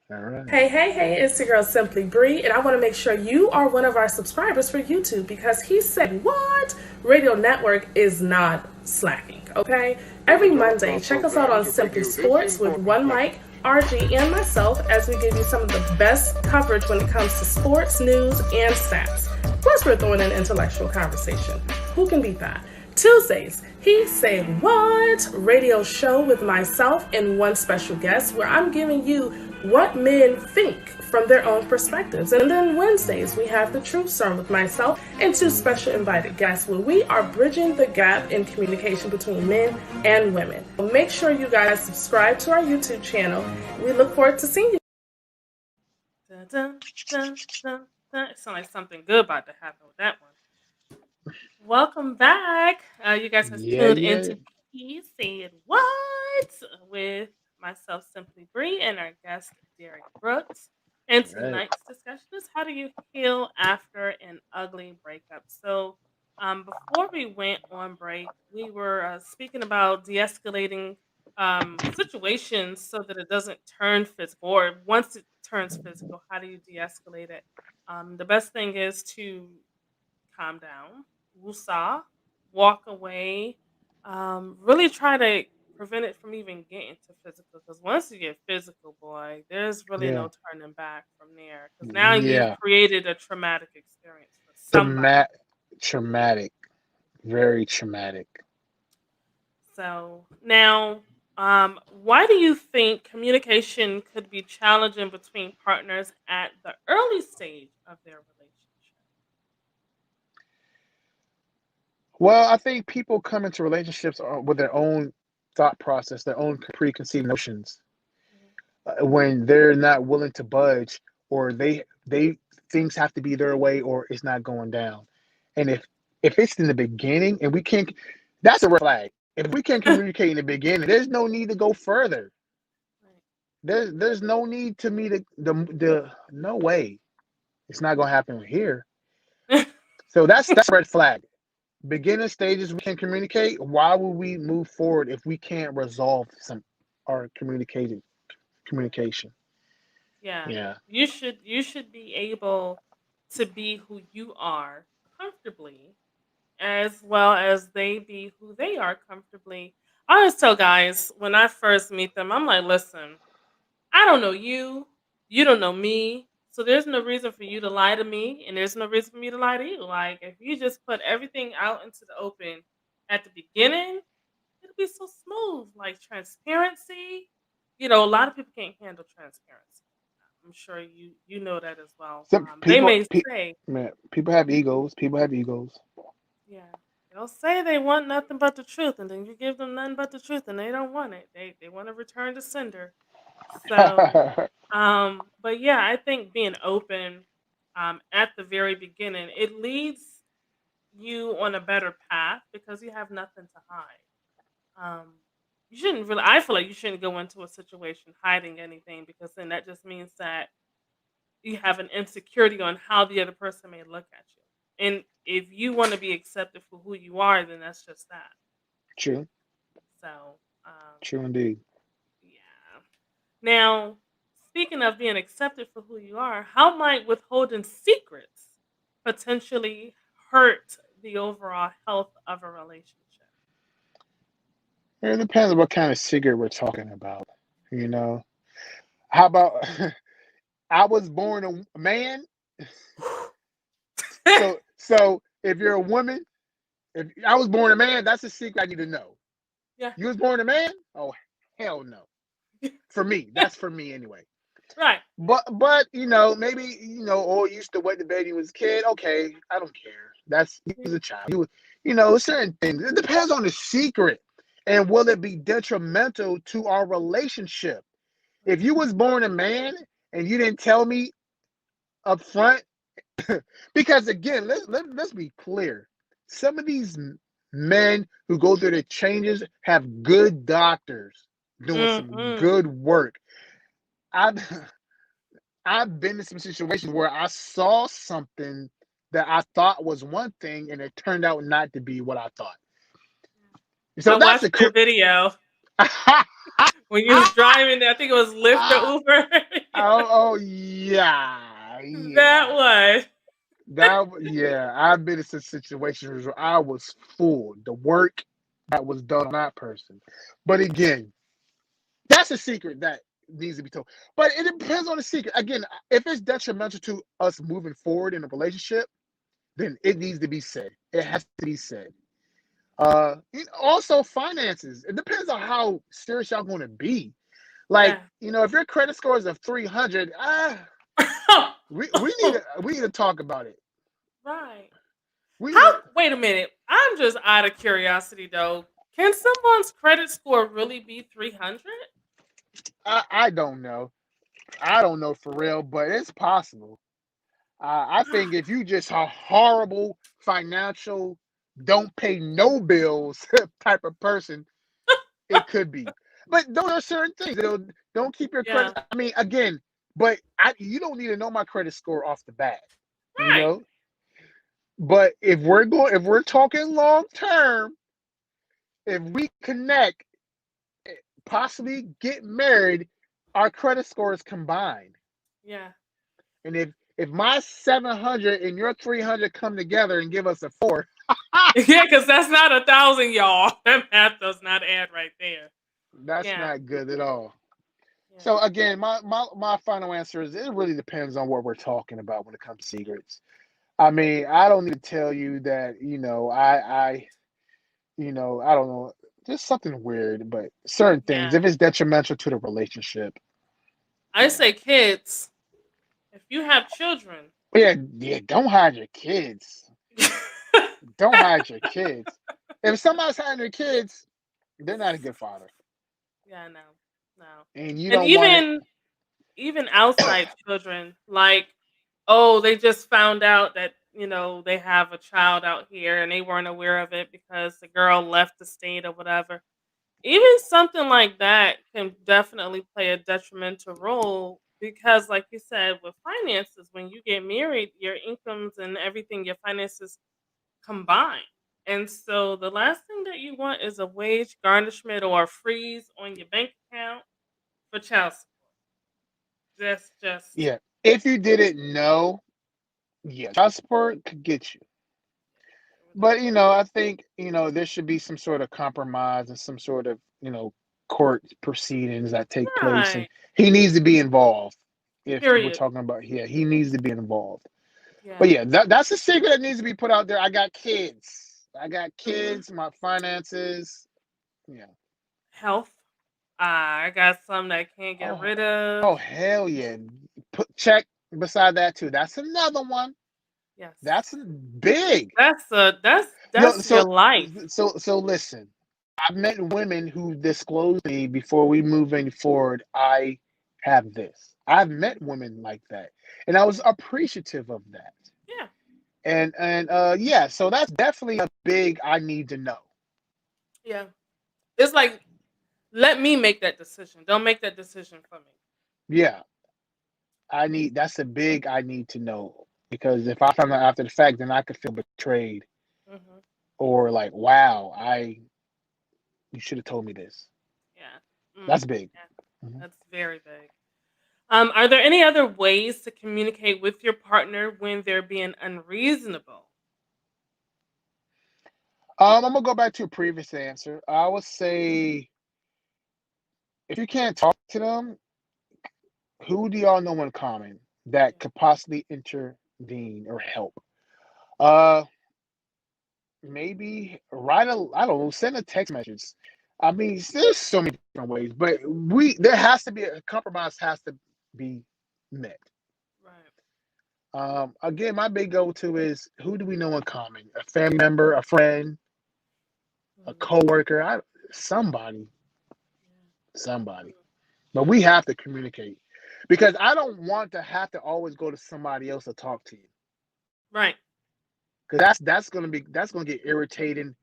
C: All right.
B: Hey, hey, hey, it's your girl Simply Bree, and I want to make sure you are one of our subscribers for YouTube because He Said What? Radio Network is not slacking, okay? Every Monday, check us out on Simply Sports with One Mike, RG, and myself as we give you some of the best coverage when it comes to sports, news, and stats. Plus, we're throwing in intellectual conversation. Who can beat that? Tuesdays, He Said What? Radio show with myself and one special guest where I'm giving you what men think from their own perspectives. And then Wednesdays, we have the Truth Serum with myself and two special invited guests where we are bridging the gap in communication between men and women. Make sure you guys subscribe to our YouTube channel. We look forward to seeing you. Dun, dun, dun, dun, dun. It sounds like something good about to happen with that one. Welcome back. You guys have
C: Yeah,
B: tuned
C: yeah.
B: into He Said What with myself, Simply Bree, and our guest, Derek Brooks. And
C: Right.
B: tonight's discussion is how do you heal after an ugly breakup? So, before we went on break, we were speaking about de escalating situations so that it doesn't turn physical, or once it turns physical, how do you de escalate it? The best thing is to calm down, woosah, walk away. Really try to prevent it from even getting to physical. Because once you get physical, boy, there's really
C: Yeah.
B: no turning back from there. Because now you've
C: Yeah.
B: created a traumatic experience for somebody.
C: Traumatic. Traumatic. Very traumatic.
B: So now, why do you think communication could be challenging between partners at the early stage of their relationship?
C: Well, I think people come into relationships with their own thought process, their own preconceived notions.
B: Mhm.
C: When they're not willing to budge, or they things have to be their way, or it's not going down. And if it's in the beginning and we can't, that's a red flag. If we can't communicate in the beginning, there's no need to go further. There's no need to me to the no way. It's not gonna happen here.
B: Right.
C: So that's a red flag. Beginning stages we can communicate. Why would we move forward if we can't resolve some our communication?
B: Yeah.
C: Yeah.
B: You should be able to be who you are comfortably as well as they be who they are comfortably. I always tell guys when I first meet them, I'm like, listen, I don't know you, you don't know me. So there's no reason for you to lie to me and there's no reason for me to lie to you. Like if you just put everything out into the open at the beginning, it'll be so smooth. Like transparency. A lot of people can't handle transparency. I'm sure you know that as well.
C: Some
B: They
C: people,
B: may say,
C: man, people have egos. People have egos.
B: yeah, they'll say they want nothing but the truth, and then you give them nothing but the truth, and they don't want it. They want to return to sender. So, but yeah, I think being open, at the very beginning, it leads you on a better path because you have nothing to hide. Um, you shouldn't really. I feel like you shouldn't go into a situation hiding anything because then that just means that you have an insecurity on how the other person may look at you. And if you want to be accepted for who you are, then that's just that.
C: True.
B: So,
C: True indeed.
B: yeah. Now, speaking of being accepted for who you are, how might withholding secrets potentially hurt the overall health of a relationship?
C: It depends on what kind of cigarette we're talking about. You know, how about I was born a man. So if you're a woman, if I was born a man, that's a secret I need to know.
B: Yeah.
C: You was born a man? Oh hell no. For me, that's for me anyway.
B: Right.
C: But maybe or used to wet the bed when he was a kid. Okay, I don't care. He was a child. Certain things. It depends on the secret, and will it be detrimental to our relationship? If you was born a man and you didn't tell me up front, because again, let's be clear. Some of these men who go through the changes have good doctors doing some
B: Mm-hmm.
C: good work. I've I've been in some situations where I saw something that I thought was one thing and it turned out not to be what I thought. So
B: I
C: that's
B: watched
C: a
B: your video when you was driving. I think it was Lyft or Uber.
C: oh yeah,
B: That
C: yeah.
B: was.
C: Yeah, I've been in some situations where I was fooled. The work that was done on that person. But again, that's a secret that needs to be told. But it depends on the secret. Again, if it's detrimental to us moving forward in a relationship, then it needs to be said. It has to be said. Also finances. It depends on how serious y'all going to be. Like,
B: Yeah.
C: if your credit score is of 300, we need to talk about it.
B: Right.
C: We
B: How?
C: need to,
B: Wait a minute. I'm just out of curiosity though. Can someone's credit score really be 300?
C: I don't know. I don't know for real, but it's possible. I think if you just a horrible financial, don't pay no bills type of person, it could be. But those are certain things. Don't keep your
B: Yeah.
C: credit. I mean, again, but you don't need to know my credit score off the bat, you
B: Right.
C: know. But if we're talking long term, if we connect, possibly get married, our credit scores combined.
B: Yeah.
C: And if my 700 and your 300 come together and give us a 4,
B: Yeah, because that's not 1,000, y'all. That math does not add right there.
C: that's
B: Yeah.
C: not good at all.
B: Yeah.
C: So again, my final answer is it really depends on what we're talking about when it comes to secrets. I mean, I don't need to tell you that, I don't know, just something weird, but certain things,
B: Yeah.
C: if it's detrimental to the relationship,
B: I
C: yeah.
B: say kids, if you have children.
C: Yeah, don't hide your kids. Don't hide your kids. If somebody's hiding their kids, they're not a good father.
B: Yeah, no. No.
C: And you
B: And
C: don't want it.
B: even outside children, like, oh, they just found out that, they have a child out here and they weren't aware of it because the girl left the state or whatever. Even something like that can definitely play a detrimental role because, like you said, with finances, when you get married, your incomes and everything, your finances combine. And so the last thing that you want is a wage garnishment or a freeze on your bank account for child support. That's just
C: Yeah. If you didn't know, yeah, child support could get you. But
B: ridiculous.
C: I think there should be some sort of compromise and some sort of court proceedings that take place, and
B: Right.
C: he needs to be involved. If we're
B: Period.
C: talking about, yeah, he needs to be involved. But
B: Yeah.
C: yeah, that's a secret that needs to be put out there. I got kids. I got
B: Hmm.
C: kids. My finances. Yeah.
B: Health. I got some that I can't get
C: Oh,
B: rid of.
C: oh hell yeah! Put check beside that too. That's another one.
B: Yes.
C: That's big.
B: That's your
C: So
B: life.
C: so listen. I've met women who disclose to me before we move any forward. I have this. I've met women like that, and I was appreciative of that.
B: Yeah.
C: And yeah, so that's definitely a big I need to know.
B: Yeah. It's like, let me make that decision. Don't make that decision for me.
C: Yeah, that's a big I need to know because if I found out after the fact, then I could feel betrayed
B: Hmm.
C: or like, wow, you should have told me this.
B: Yeah. Mm.
C: That's big.
B: Yeah.
C: Mhm.
B: That's very big. Are there any other ways to communicate with your partner when they're being unreasonable?
C: I'm gonna go back to a previous answer. I would say if you can't talk to them, who do y'all know in common that could possibly intervene or help? Uh, maybe I don't know, send a text message. I mean, there's so many different ways, but there has to be a compromise. Has to be met.
B: Right.
C: Again, my big go-to is who do we know in common? A family member, a friend, a
B: Mhm.
C: coworker, somebody, somebody.
B: Yeah.
C: But we have to communicate because I don't want to have to always go to somebody else to talk to you
B: Right.
C: because that's gonna get irritating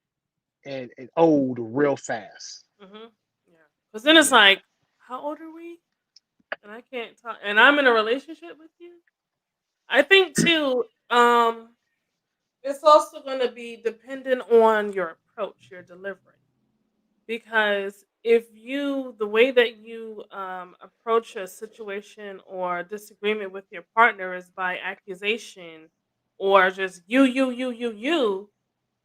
C: and old real fast.
B: Mhm. Yeah. Because then it's
C: Yeah,
B: like, how old are we? And I can't talk. And I'm in a relationship with you. I think too. It's also going to be dependent on your approach, your delivery. Because if you the way that you approach a situation or disagreement with your partner is by accusation or just you,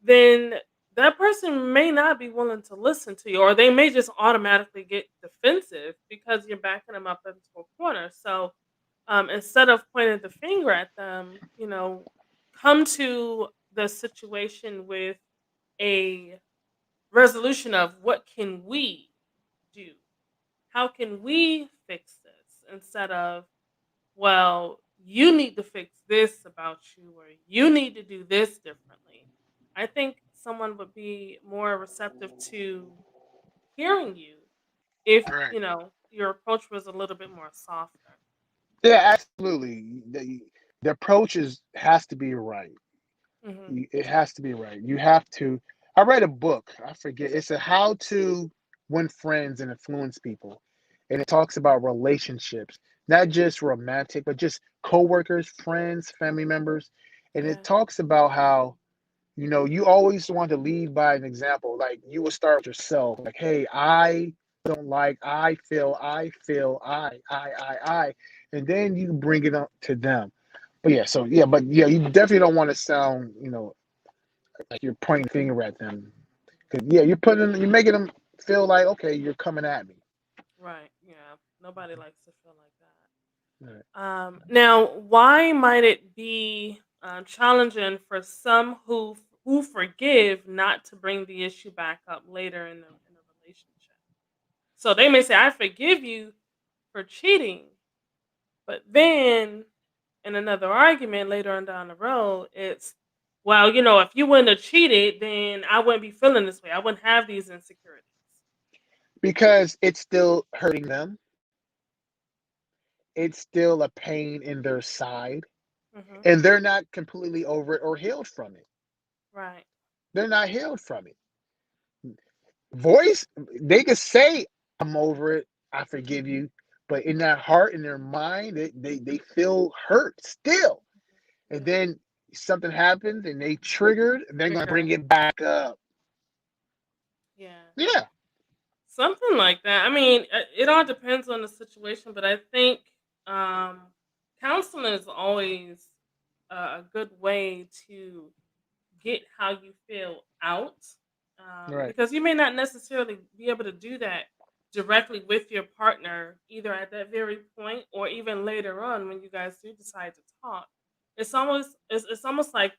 B: then that person may not be willing to listen to you, or they may just automatically get defensive because you're backing them up into a corner. So instead of pointing the finger at them, come to the situation with a resolution of what can we do? How can we fix this? Instead of, well, you need to fix this about you or you need to do this differently. I think someone would be more receptive to hearing you if,
C: right.
B: your approach was a little bit more softer.
C: Yeah, absolutely. The approach has to be right.
B: Hmm.
C: It has to be right. You have to. I read a book. I forget. It's a how to win friends and influence people, and it talks about relationships, not just romantic, but just coworkers, friends, family members, and it
B: Yeah.
C: talks about how you always want to lead by an example. Like you will start with yourself. Like, hey, I don't like. I feel. I, and then you bring it up to them. But yeah, so yeah, but yeah, you definitely don't want to sound, like you're pointing the finger at them. 'Cause, yeah, you're making them feel like, okay, you're coming at me.
B: Right. Yeah. Nobody likes to feel like that.
C: Right.
B: Now, why might it be challenging for some who forgive not to bring the issue back up later in the relationship? So they may say, "I forgive you for cheating," but then in another argument later on down the road, it's, "Well, if you wouldn't have cheated, then I wouldn't be feeling this way. I wouldn't have these insecurities."
C: Because it's still hurting them. It's still a pain in their side,
B: Hmm.
C: and they're not completely over it or healed from it.
B: Right.
C: They're not healed from it. Voice, they could say, "I'm over it. I forgive you," but in their heart, in their mind, they feel hurt still. And
B: Yeah.
C: then something happens, and they triggered, and they're gonna
B: Trigger.
C: bring it back up.
B: Yeah.
C: Yeah,
B: Something like that. I mean, it all depends on the situation, but I think um, counseling is always a good way to get how you feel out,
C: right.
B: because you may not necessarily be able to do that directly with your partner, either at that very point or even later on when you guys do decide to talk. It's almost like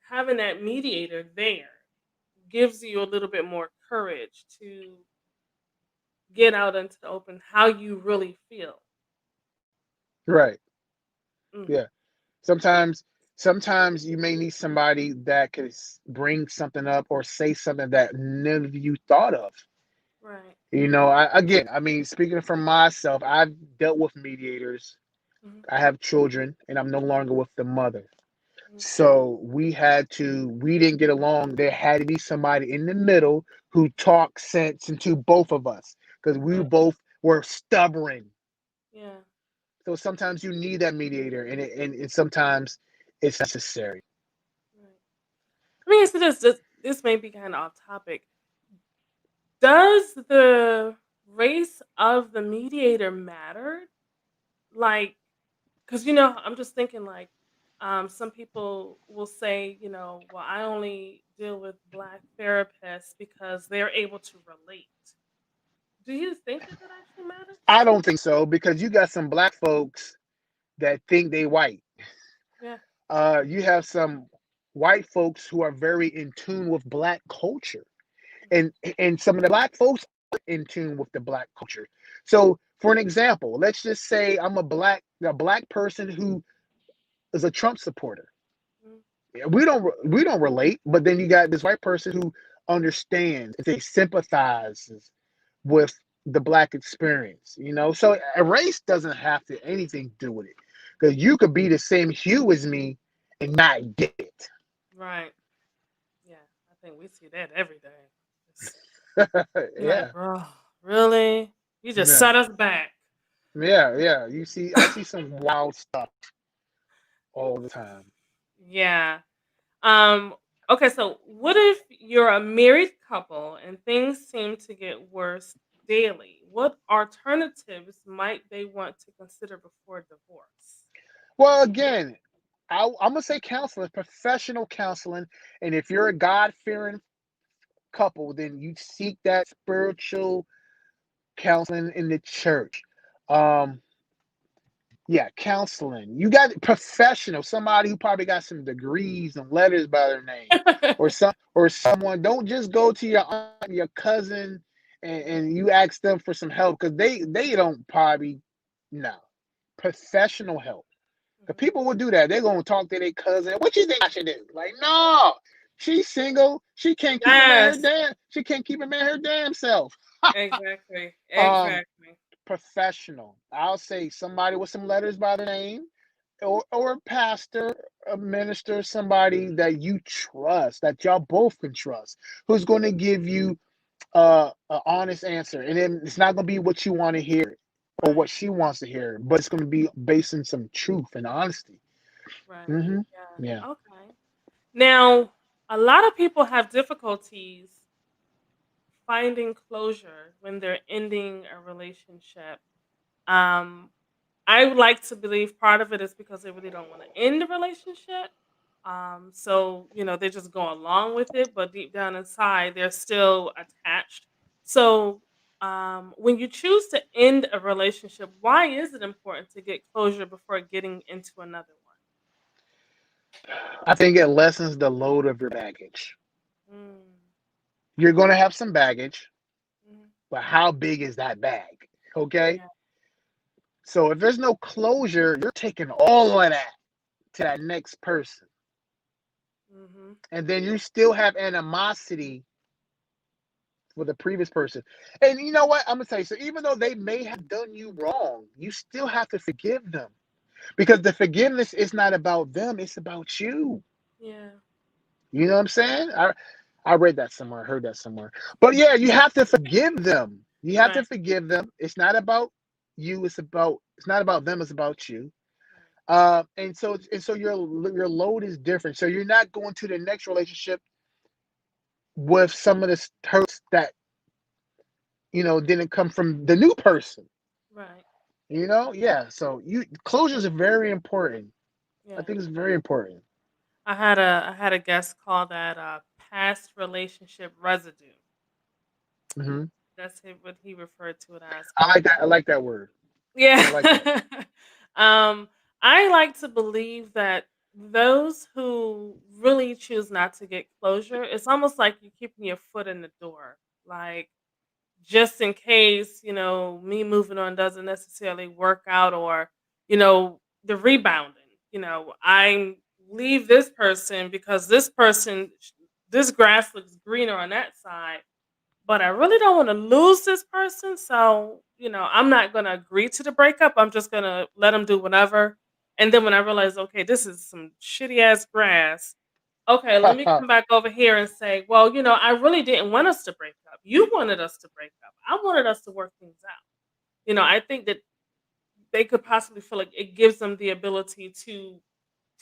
B: having that mediator there gives you a little bit more courage to get out into the open how you really feel.
C: Right.
B: Mhm.
C: Yeah. Sometimes sometimes you may need somebody that could bring something up or say something that none of you thought of.
B: Right.
C: I mean, speaking from myself, I've dealt with mediators.
B: Mhm.
C: I have children, and I'm no longer with the mother.
B: Mhm.
C: So we didn't get along. There had to be somebody in the middle who talked sense into both of us because we
B: Right.
C: both were stubborn.
B: Yeah.
C: So sometimes you need that mediator, and sometimes it's necessary.
B: Right. I mean, so this may be kind of off topic. Does the race of the mediator matter? Like, because I'm just thinking like, some people will say, well, I only deal with black therapists because they're able to relate. Do you think that that actually matters?
C: I don't think so because you got some black folks that think they white.
B: Yeah.
C: You have some white folks who are very in tune with black culture,
B: Mhm.
C: and some of the black folks are in tune with the black culture. So For an example, let's just say I'm a black person who is a Trump supporter.
B: Mm.
C: Yeah, we don't relate, but then you got this white person who understands and they sympathizes with the black experience. So a race doesn't have to anything to do with it, because you could be the same hue as me and not get it.
B: Right. Yeah. I think we see that every day. It's like,
C: Yeah,
B: bro, really? You just
C: yeah,
B: set us back.
C: yeah. I see some wild stuff all the time.
B: Yeah. Um, okay, so what if you're a married couple and things seem to get worse daily? What alternatives might they want to consider before divorce?
C: Well, again, I'm gonna say counseling, professional counseling, and if you're a God fearing couple, then you seek that spiritual counseling in the church. Um, yeah, counseling. You got professional, somebody who probably got some degrees and letters by their name, or someone. Don't just go to your aunt, your cousin, and you ask them for some help, because they don't probably no professional help. The
B: Mhm.
C: people will do that. They're gonna talk to their cousin. What you think I should do? Like, no, she's single. She can't keep a man her
B: Yes,
C: damn. She can't keep a man her damn self.
B: exactly.
C: um,
B: Exactly.
C: Professional. I'll say somebody with some letters by the name, or a pastor, a minister, somebody that you trust, that y'all both can trust, who's going to give you an honest answer, and then it's not going to be what you want to hear or
B: Right.
C: what she wants to hear, but it's going to be based in some truth and honesty.
B: Right.
C: Hmm. Yeah.
B: Yeah. Okay. Now, a lot of people have difficulties finding closure when they're ending a relationship. Um, I would like to believe part of it is because they really don't want to end the relationship. So they just go along with it, but deep down inside, they're still attached. So, when you choose to end a relationship, why is it important to get closure before getting into another
C: I think it lessens the load of your baggage.
B: one?
C: You're going to have some baggage,
B: Mhm.
C: but how big is that bag? Okay.
B: Yeah.
C: So if there's no closure, you're taking all of that to that next person.
B: Hmm.
C: And then you still have animosity for the previous person. And you know what? I'm going to tell you. So even though they may have done you wrong, you still have to forgive them, because the forgiveness is not about them, it's about you.
B: Yeah.
C: You know what I'm saying? I read that somewhere, heard that somewhere. But yeah, you have to forgive them. You have to
B: Right.
C: forgive them. It's not about you. It's not about them. It's about you.
B: Right.
C: And so your load is different. So you're not going to the next relationship with some of the hurts that didn't come from the new person.
B: Right.
C: Yeah. So closures are very important. I
B: Yeah.
C: think it's very important.
B: I had a guest call that past relationship residue.
C: Hmm.
B: That's what he referred to it as.
C: I like that. I like that word. I like that.
B: Yeah. um, I like to believe that those who really choose not to get closure, it's almost like you're keeping your foot in the door. Like, just in case, me moving on doesn't necessarily work out, or, the rebounding. I leave this person because this grass looks greener on that side, but I really don't want to lose this person. So, I'm not going to agree to the breakup. I'm just going to let them do whatever. And then when I realize, okay, this is some shitty ass grass. Okay, let me come back over here and say, well, I really didn't want us to break up. You wanted us to break up. I wanted us to work things out. I think that they could possibly feel like it gives them the ability to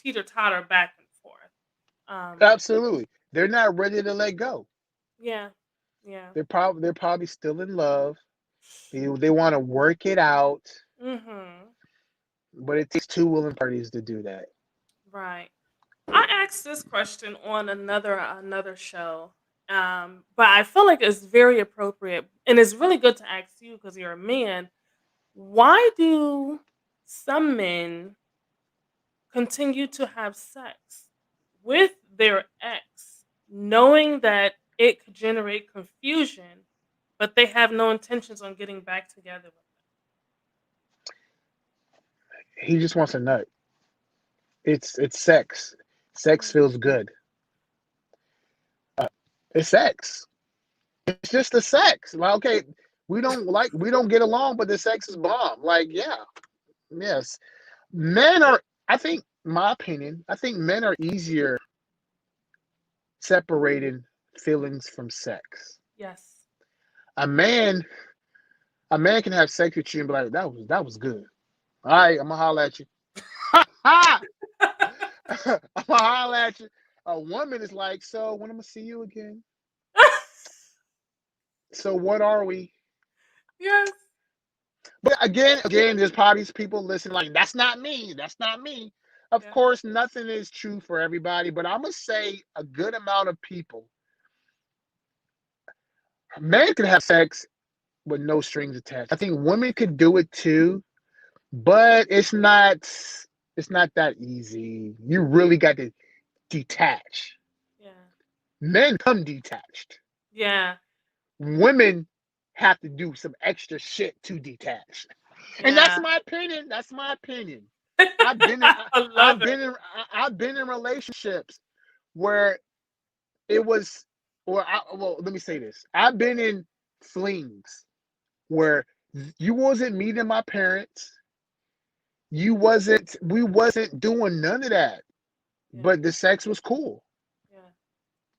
B: teeter totter back and forth. Um,
C: Absolutely. They're not ready to let go.
B: yeah, yeah.
C: They're probably still in love. They want to work it out,
B: Mhm.
C: but it takes two willing parties to do that.
B: Right. I asked this question on another show, but I feel like it's very appropriate, and it's really good to ask you because you're a man. Why do some men continue to have sex with their ex, knowing that it could generate confusion, but they have no intentions on getting back together with them?
C: He just wants a nut. It's sex. Sex feels good. It's sex. It's just the sex. Like, okay, we don't get along, but the sex is bomb. Like, yeah, yes. Men are, I think, my opinion, I think men are easier separating feelings from sex.
B: Yes.
C: A man, a man can have sex with you and be like, that was good. All right, I'm gonna holler at you. I'm gonna holler at you. A woman is like, so when I'm gonna see you again? So what are we?
B: Yes.
C: But again, there's probably people listening like, that's not me. That's not me. Of
B: Yeah.
C: course, nothing is true for everybody, but I'm gonna say a good amount of people, men can have sex with no strings attached. I think women could do it too, but it's not that easy. You really got to detach.
B: Yeah.
C: Men come detached.
B: Yeah.
C: Women have to do some extra shit to detach. And that's
B: Yeah.
C: my opinion. That's my opinion. I've been in,
B: I love
C: I've
B: it.
C: been in, I've been in relationships where it was, well, let me say this. I've been in flings where you wasn't meeting my parents. We wasn't doing none of that,
B: Yeah.
C: but the sex was cool.
B: Yeah.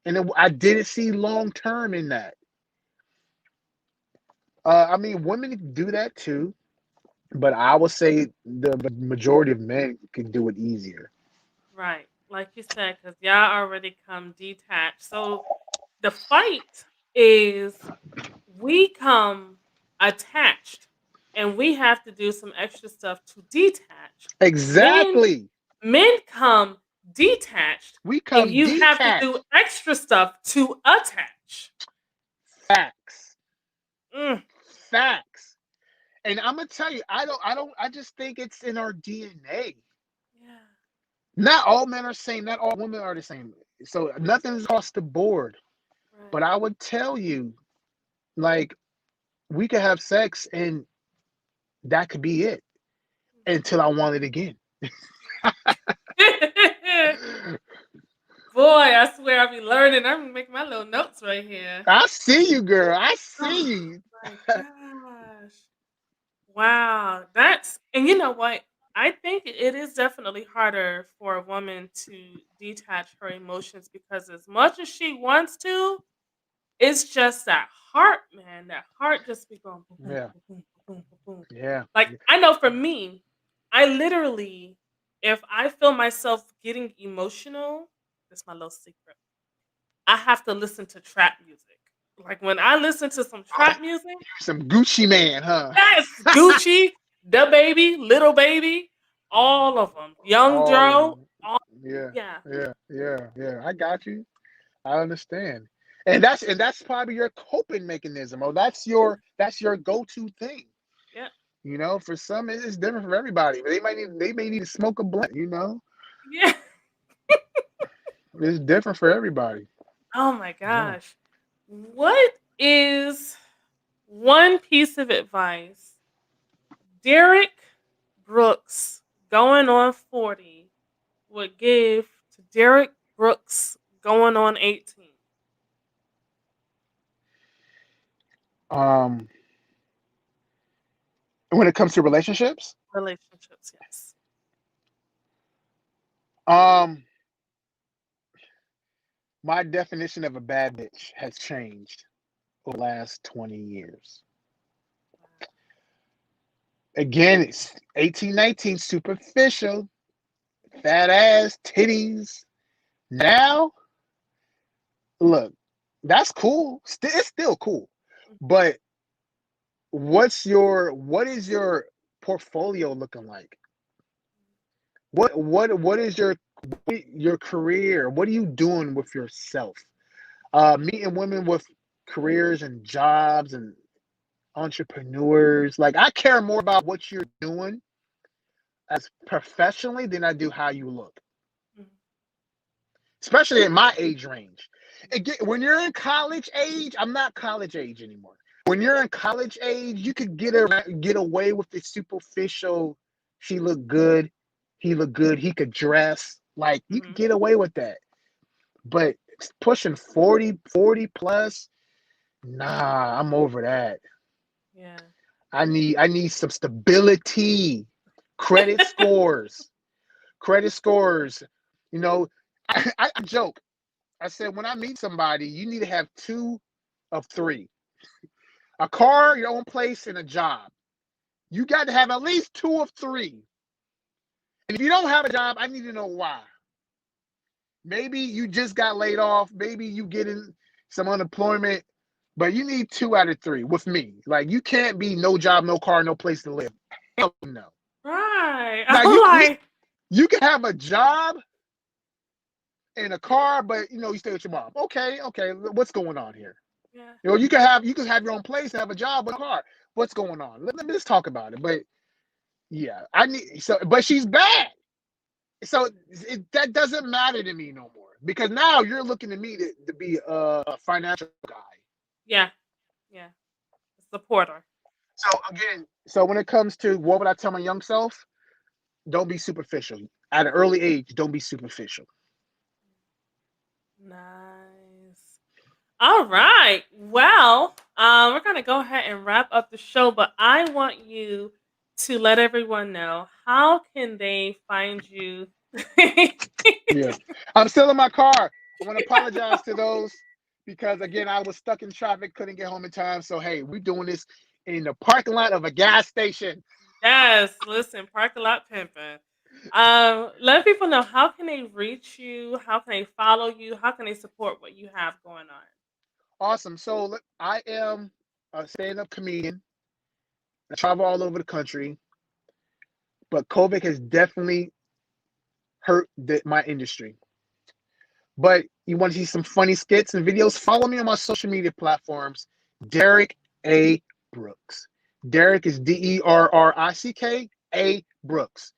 C: And I didn't see long term in that. I mean, women do that too, but I would say the majority of men can do it easier.
B: Right. Like you said, because y'all already come detached. So the fight is we come attached and we have to do some extra stuff to detach. Men
C: Exactly.
B: men come detached
C: We
B: and
C: come
B: you have to do
C: detached.
B: extra stuff to attach.
C: Facts.
B: Mm,
C: Facts. And I'm gonna tell you, I just think it's in our DNA.
B: yeah.
C: Not all men are the same, not all women are the same. So nothing's across the board.
B: Right.
C: But I would tell you, like, we could have sex and that could be it until I want it again.
B: Boy, I swear I be learning. I'm making my little notes right here.
C: I see you, girl. I see
B: Oh
C: you.
B: my gosh. Wow. That's, and you know what? I think it is definitely harder for a woman to detach her emotions because as much as she wants to, it's just that heart, man. That heart just be going boom, boom,
C: Yeah,
B: boom, boom, boom, boom, boom.
C: yeah.
B: Like I know for me, I literally, if I feel myself getting emotional, that's my little secret. I have to listen to trap music. Like when I listen to some
C: Oh,
B: trap music,
C: some Gucci man, huh?
B: yes, Gucci, the baby, little baby, all of them, Young
C: All of
B: Dro,
C: them.
B: all
C: Yeah,
B: yeah,
C: yeah. I got you. I understand. And that's probably your coping mechanism, or that's your go-to thing.
B: yeah,
C: For some it's different for everybody. But they may need to smoke a blunt.
B: yeah.
C: It's different for everybody.
B: Oh my
C: Yeah.
B: gosh. What is one piece of advice Derek Brooks going on 40 would give to Derek Brooks going on 18?
C: Um, when it comes to relationships,
B: Relationships, yes.
C: um, my definition of a bad bitch has changed over the last 20 years. Again, it's 18, 19, superficial, fat ass, titties. Now, look, that's cool. It's still cool. But what is your portfolio looking like? What is your career? What are you doing with yourself? Meeting women with careers and jobs and entrepreneurs. Like, I care more about what you're doing as professionally than I do how you look,
B: Mhm.
C: especially in my age range. When you're in college age, I'm not college age anymore. When you're in college age, you could get away with the superficial She looked good. He looked good. He could dress. Like, you could
B: Mhm.
C: get away with that. But pushing 40 plus, nah, I'm over that.
B: Yeah.
C: I need some stability. Credit scores. Credit scores. You know, I joke. I said, when I meet somebody, you need to have two of three: a car, your own place, and a job. You got to have at least two of three. And if you don't have a job, I need to know why. Maybe you just got laid off. Maybe you getting some unemployment, but you need two out of three with me. Like, you can't be no job, no car, no place to live. Hell no.
B: Right.
C: Now
B: I'm like,
C: you can have a job and a car, but you stay with your mom. Okay, what's going on here?
B: yeah,
C: You can have your own place and have a job but a car. What's going on? Let me just talk about it. But yeah, but she's bad. So that doesn't matter to me no more, because now you're looking to me to be a financial guy.
B: yeah, yeah. Supporter.
C: So when it comes to what would I tell my young self, don't be superficial. At an early age, don't be superficial.
B: Nice. All right. Well, we're gonna go ahead and wrap up the show, but I want you to let everyone know how can they find you.
C: Yeah, I'm still in my car. I want to apologize to those, because again, I was stuck in traffic, couldn't get home in time. So hey, we're doing this in the parking lot of a gas station.
B: Yes, listen, parking lot pimping. Let people know how can they reach you, how can they follow you, how can they support what you have going on.
C: Awesome. So I am a stand-up comedian. I travel all over the country, but COVID has definitely hurt my industry. But you want to see some funny skits and videos? Follow me on my social media platforms, Derrick A. Brooks. Derrick is Derrick Brooks.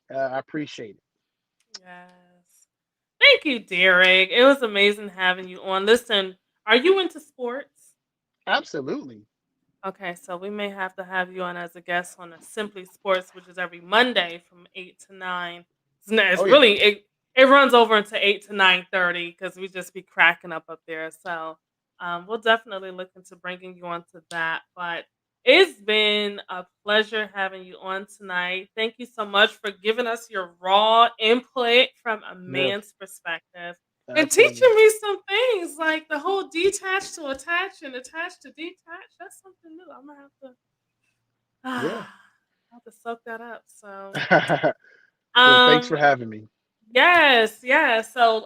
C: I appreciate it.
B: Yes. Thank you, Derek. It was amazing having you on. Listen, are you into sports?
C: Absolutely.
B: Okay, so we may have to have you on as a guest on a Simply Sports, which is every Monday from 8 to 9. It's
C: Oh yeah.
B: really it runs over into 8 to 9:30 because we just be cracking up there. So we'll definitely look into bringing you on to that. But it's been a pleasure having you on tonight. Thank you so much for giving us your raw input from a
C: Yeah.
B: man's perspective. And
C: Absolutely.
B: teaching me some things like the whole detached to attach and attach to detach. That's something new. I'm gonna have to
C: Yeah.
B: have to soak that up. So
C: Well, thanks
B: um
C: for having me.
B: yes, yes. So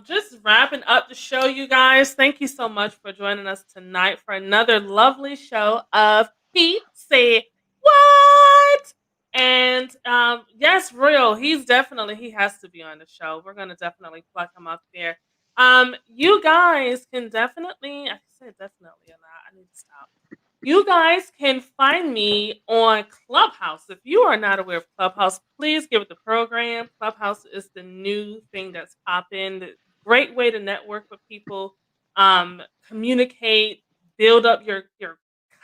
B: just wrapping up the show, you guys. Thank you so much for joining us tonight for another lovely show of He Said What? And yes, real. He has to be on the show. We're gonna definitely pluck him up there. You guys can definitely I said definitely a lot. I need to stop. You guys can find me on Clubhouse. If you are not aware of Clubhouse, please give it the program. Clubhouse is the new thing that's popping. Great way to network with people, communicate, build up your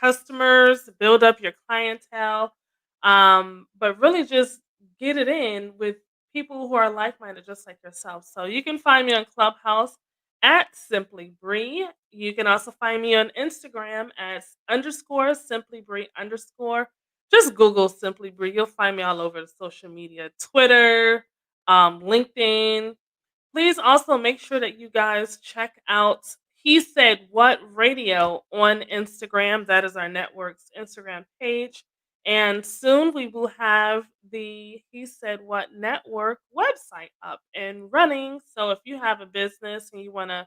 B: customers, build up your clientele, but really just get it in with people who are like minded, just like yourself. So you can find me on Clubhouse at Simply Bree. You can also find me on Instagram as underscore Simply Bree underscore. Just Google Simply Bree. You'll find me all over the social media, Twitter, LinkedIn. Please also make sure that you guys check out He Said What Radio on Instagram. That is our network's Instagram page. And soon we will have the He Said What Network website up and running. So if you have a business and you want to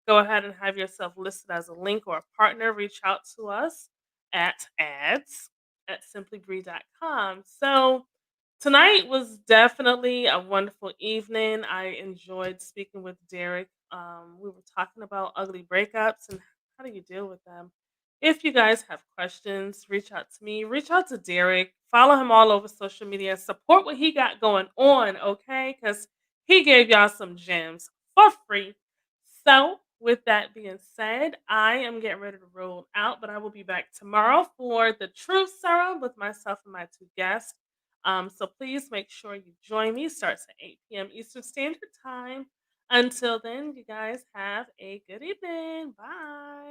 B: go ahead and have yourself listed as a link or a partner, reach out to us at ads at simplybree.com. So tonight was definitely a wonderful evening. I enjoyed speaking with Derek. We were talking about ugly breakups and how do you deal with them. If you guys have questions, reach out to me. Reach out to Derek. Follow him all over social media. Support what he got going on, okay? Because he gave y'all some gems for free. So, with that being said, I am getting ready to roll out, but I will be back tomorrow for the truth serum with myself and my two guests. So please make sure you join me. Starts at 8 p.m. Eastern Standard Time. Until then, you guys have a good evening. Bye.